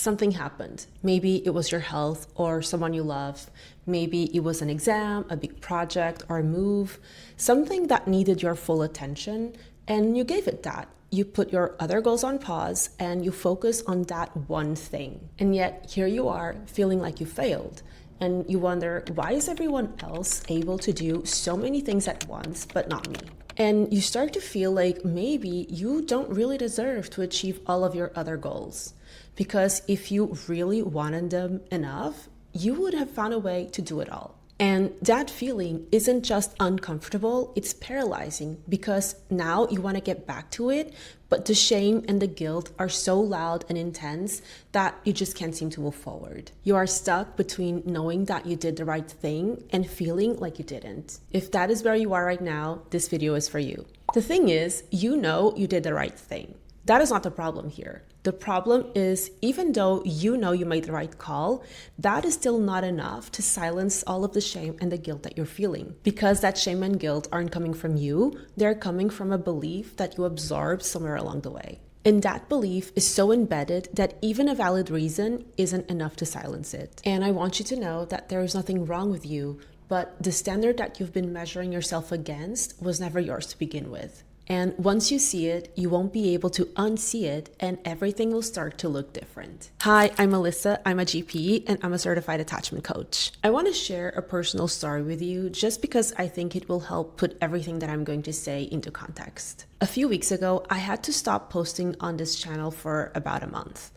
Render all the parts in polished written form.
Something happened. Maybe it was your health or someone you love. Maybe it was an exam, a big project, or a move, something that needed your full attention, and you gave it that. You put your other goals on pause and you focus on that one thing. And yet, here you are feeling like you failed. And you wonder, why is everyone else able to do so many things at once, but not me? And you start to feel like maybe you don't really deserve to achieve all of your other goals. Because if you really wanted them enough, you would have found a way to do it all. And that feeling isn't just uncomfortable, it's paralyzing because now you want to get back to it, but the shame and the guilt are so loud and intense that you just can't seem to move forward. You are stuck between knowing that you did the right thing and feeling like you didn't. If that is where you are right now, this video is for you. The thing is, you know you did the right thing. That is not the problem here. The problem is, even though you know you made the right call, that is still not enough to silence all of the shame and the guilt that you're feeling. Because that shame and guilt aren't coming from you, they're coming from a belief that you absorbed somewhere along the way. And that belief is so embedded that even a valid reason isn't enough to silence it. And I want you to know that there is nothing wrong with you, but the standard that you've been measuring yourself against was never yours to begin with. And once you see it, you won't be able to unsee it and everything will start to look different. Hi, I'm Melissa. I'm a GP and I'm a certified attachment coach. I want to share a personal story with you just because I think it will help put everything that I'm going to say into context. A few weeks ago, I had to stop posting on this channel for about a month.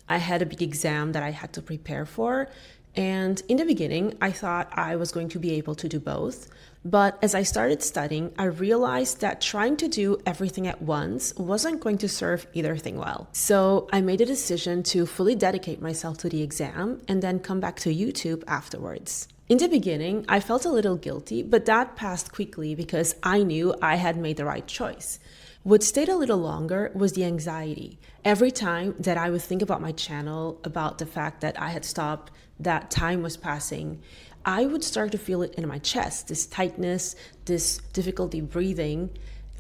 I had a big exam that I had to prepare for. And in the beginning, I thought I was going to be able to do both. But as I started studying, I realized that trying to do everything at once wasn't going to serve either thing well. So I made a decision to fully dedicate myself to the exam and then come back to YouTube afterwards. In the beginning, I felt a little guilty, but that passed quickly because I knew I had made the right choice. What stayed a little longer was the anxiety. Every time that I would think about my channel, about the fact that I had stopped, that time was passing, I would start to feel it in my chest, this tightness, this difficulty breathing.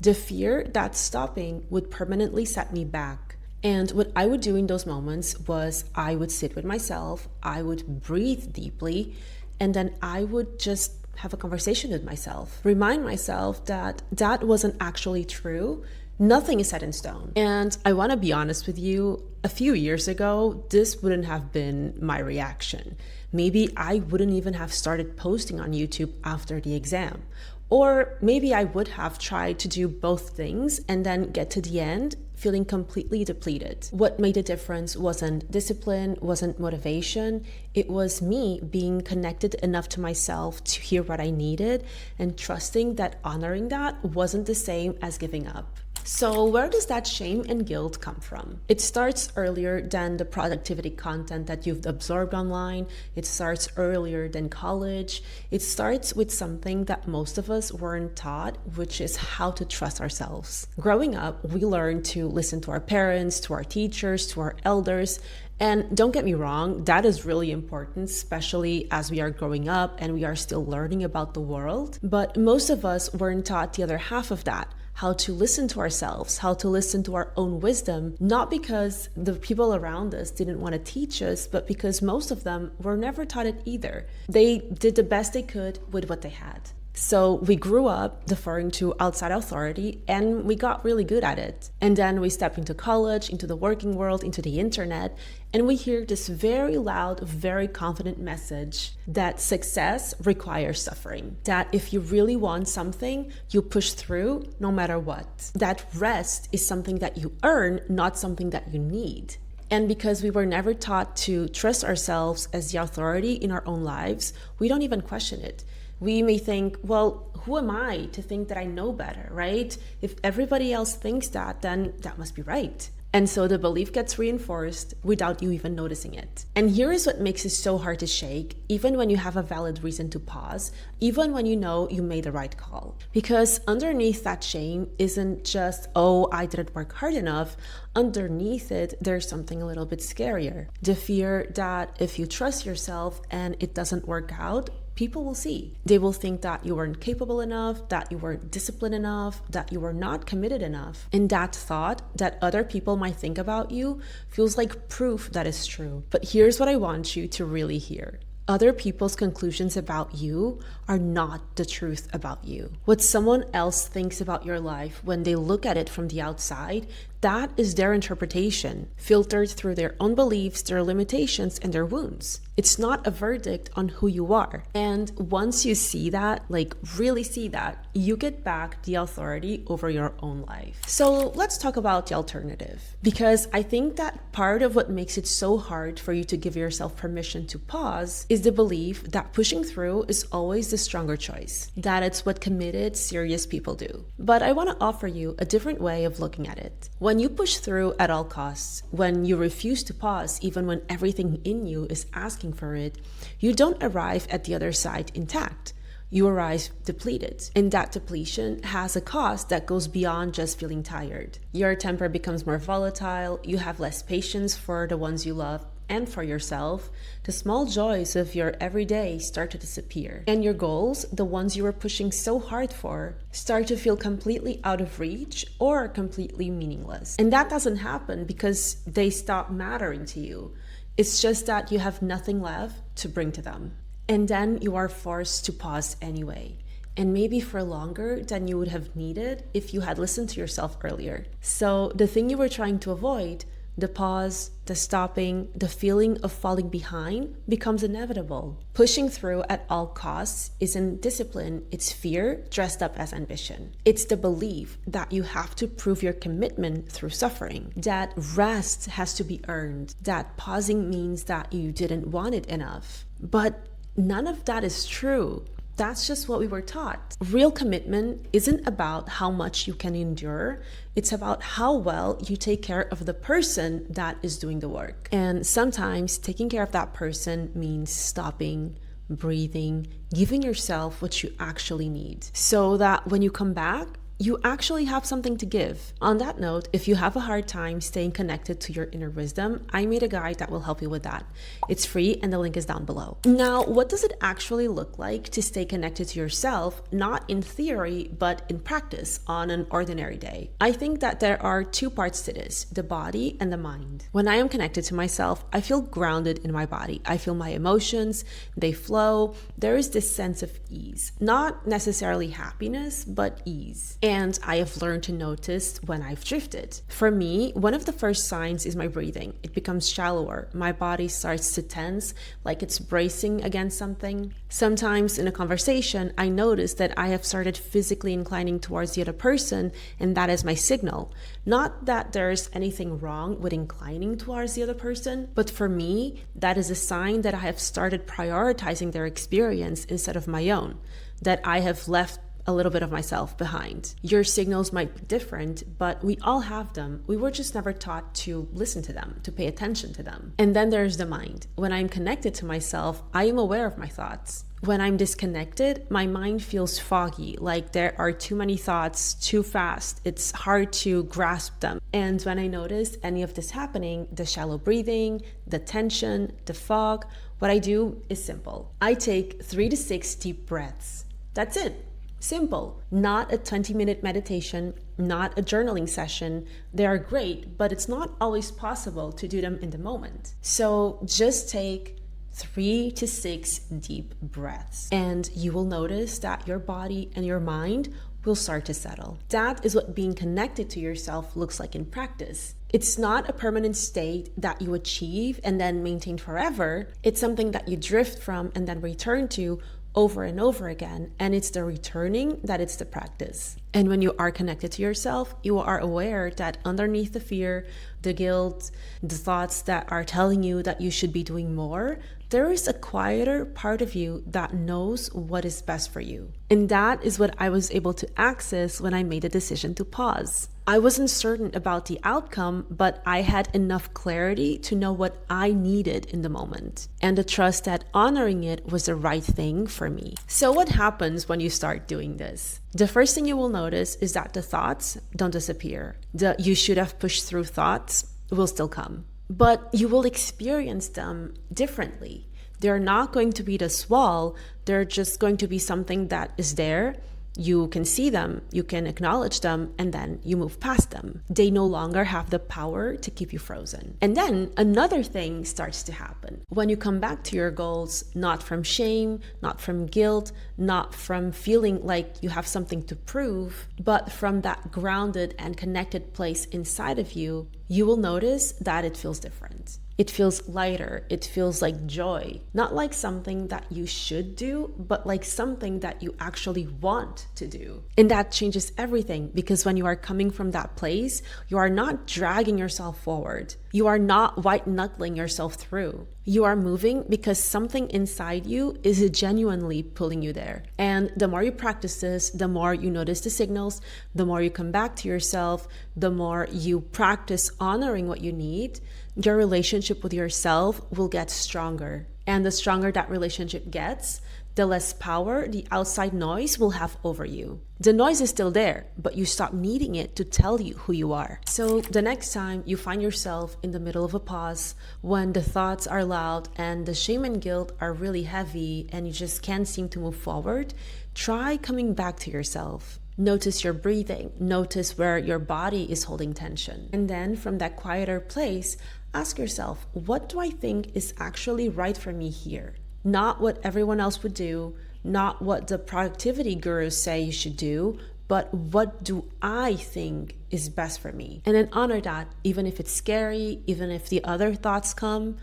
The fear that stopping would permanently set me back. And what I would do in those moments was I would sit with myself, I would breathe deeply, and then I would just have a conversation with myself. Remind myself that that wasn't actually true. Nothing is set in stone. And I want to be honest with you, a few years ago, this wouldn't have been my reaction. Maybe I wouldn't even have started posting on YouTube after the exam. Or maybe I would have tried to do both things and then get to the end feeling completely depleted. What made a difference wasn't discipline, wasn't motivation. It was me being connected enough to myself to hear what I needed and trusting that honoring that wasn't the same as giving up. So where does that shame and guilt come from? It starts earlier than the productivity content that you've absorbed online. It starts earlier than college. It starts with something that most of us weren't taught, which is how to trust ourselves. Growing up, we learn to listen to our parents, to our teachers, to our elders. And don't get me wrong, that is really important, especially as we are growing up and we are still learning about the world. But most of us weren't taught the other half of that. How to listen to ourselves, how to listen to our own wisdom, not because the people around us didn't want to teach us, but because most of them were never taught it either. They did the best they could with what they had. So we grew up deferring to outside authority and we got really good at it. And then we step into college, into the working world, into the internet, and we hear this very loud, very confident message that success requires suffering. That if you really want something, you push through no matter what. That rest is something that you earn, not something that you need. And because we were never taught to trust ourselves as the authority in our own lives, we don't even question it. We may think, well, who am I to think that I know better, right? If everybody else thinks that, then that must be right. And so the belief gets reinforced without you even noticing it. And here is what makes it so hard to shake, even when you have a valid reason to pause, even when you know you made the right call. Because underneath that shame isn't just, oh, I didn't work hard enough. Underneath it, there's something a little bit scarier. The fear that if you trust yourself and it doesn't work out, people will see. They will think that you weren't capable enough, that you weren't disciplined enough, that you were not committed enough. And that thought that other people might think about you feels like proof that is true. But here's what I want you to really hear. Other people's conclusions about you are not the truth about you. What someone else thinks about your life when they look at it from the outside, that is their interpretation, filtered through their own beliefs, their limitations, and their wounds. It's not a verdict on who you are. And once you see that, like really see that, you get back the authority over your own life. So let's talk about the alternative, because I think that part of what makes it so hard for you to give yourself permission to pause is the belief that pushing through is always the stronger choice, that it's what committed, serious people do. But I want to offer you a different way of looking at it. When you push through at all costs, when you refuse to pause even when everything in you is asking for it, you don't arrive at the other side intact. You arrive depleted. And that depletion has a cost that goes beyond just feeling tired. Your temper becomes more volatile, you have less patience for the ones you love and for yourself. The small joys of your everyday start to disappear. And your goals, the ones you were pushing so hard for, start to feel completely out of reach or completely meaningless. And that doesn't happen because they stop mattering to you. It's just that you have nothing left to bring to them. And then you are forced to pause anyway. And maybe for longer than you would have needed if you had listened to yourself earlier. So the thing you were trying to avoid, the pause, the stopping, the feeling of falling behind becomes inevitable. Pushing through at all costs isn't discipline, it's fear dressed up as ambition. It's the belief that you have to prove your commitment through suffering, that rest has to be earned, that pausing means that you didn't want it enough. But none of that is true. That's just what we were taught. Real commitment isn't about how much you can endure. It's about how well you take care of the person that is doing the work. And sometimes taking care of that person means stopping, breathing, giving yourself what you actually need, so that when you come back, you actually have something to give. On that note, if you have a hard time staying connected to your inner wisdom, I made a guide that will help you with that. It's free and the link is down below. Now, what does it actually look like to stay connected to yourself, not in theory, but in practice on an ordinary day? I think that there are two parts to this, the body and the mind. When I am connected to myself, I feel grounded in my body. I feel my emotions, they flow. There is this sense of ease, not necessarily happiness, but ease. And I have learned to notice when I've drifted. For me, one of the first signs is my breathing. It becomes shallower. My body starts to tense, like it's bracing against something. Sometimes in a conversation, I notice that I have started physically inclining towards the other person, and that is my signal. Not that there's anything wrong with inclining towards the other person, but for me, that is a sign that I have started prioritizing their experience instead of my own, that I have left a little bit of myself behind. Your signals might be different, but we all have them. We were just never taught to listen to them, to pay attention to them. And then there's the mind. When I'm connected to myself, I am aware of my thoughts. When I'm disconnected, my mind feels foggy, like there are too many thoughts, too fast. It's hard to grasp them. And when I notice any of this happening, the shallow breathing, the tension, the fog, what I do is simple. I take 3 to 6 deep breaths. That's it. Simple. Not a 20-minute meditation, not a journaling session. They are great, but it's not always possible to do them in the moment. So just take 3 to 6 deep breaths, and you will notice that your body and your mind will start to settle. That is what being connected to yourself looks like in practice. It's not a permanent state that you achieve and then maintain forever. It's something that you drift from and then return to over and over again, and it's the returning that it's the practice. And when you are connected to yourself, you are aware that underneath the fear, the guilt, the thoughts that are telling you that you should be doing more, there is a quieter part of you that knows what is best for you. And that is what I was able to access when I made the decision to pause. I wasn't certain about the outcome, but I had enough clarity to know what I needed in the moment, and the trust that honoring it was the right thing for me. So what happens when you start doing this? The first thing you will notice is that the thoughts don't disappear. The "you should have pushed through" thoughts will still come, but you will experience them differently. They're not going to be this wall. They're just going to be something that is there. You can see them, you can acknowledge them, and then you move past them. They no longer have the power to keep you frozen. And then another thing starts to happen. When you come back to your goals, not from shame, not from guilt, not from feeling like you have something to prove, but from that grounded and connected place inside of you, you will notice that it feels different. It feels lighter. It feels like joy, not like something that you should do, but like something that you actually want to do. And that changes everything, because when you are coming from that place, you are not dragging yourself forward. You are not white knuckling yourself through. You are moving because something inside you is genuinely pulling you there. And the more you practice this, the more you notice the signals, the more you come back to yourself, the more you practice honoring what you need, your relationship with yourself will get stronger. And the stronger that relationship gets, the less power the outside noise will have over you. The noise is still there, but you stop needing it to tell you who you are. So the next time you find yourself in the middle of a pause, when the thoughts are loud and the shame and guilt are really heavy and you just can't seem to move forward, try coming back to yourself. Notice your breathing. Notice where your body is holding tension. And then from that quieter place, ask yourself, what do I think is actually right for me here? Not what everyone else would do, not what the productivity gurus say you should do, but what do I think is best for me? And then honor that, even if it's scary, even if the other thoughts come.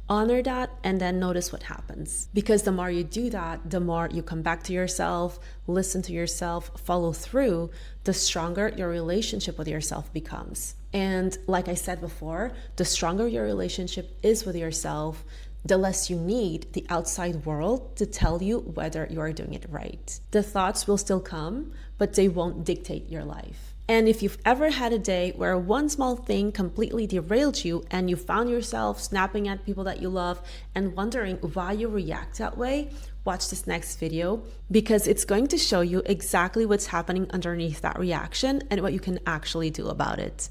Honor that and then notice what happens. Because the more you do that, the more you come back to yourself, listen to yourself, follow through, the stronger your relationship with yourself becomes. And like I said before, the stronger your relationship is with yourself, the less you need the outside world to tell you whether you are doing it right. The thoughts will still come, but they won't dictate your life. And if you've ever had a day where one small thing completely derailed you and you found yourself snapping at people that you love and wondering why you react that way, watch this next video, because it's going to show you exactly what's happening underneath that reaction and what you can actually do about it.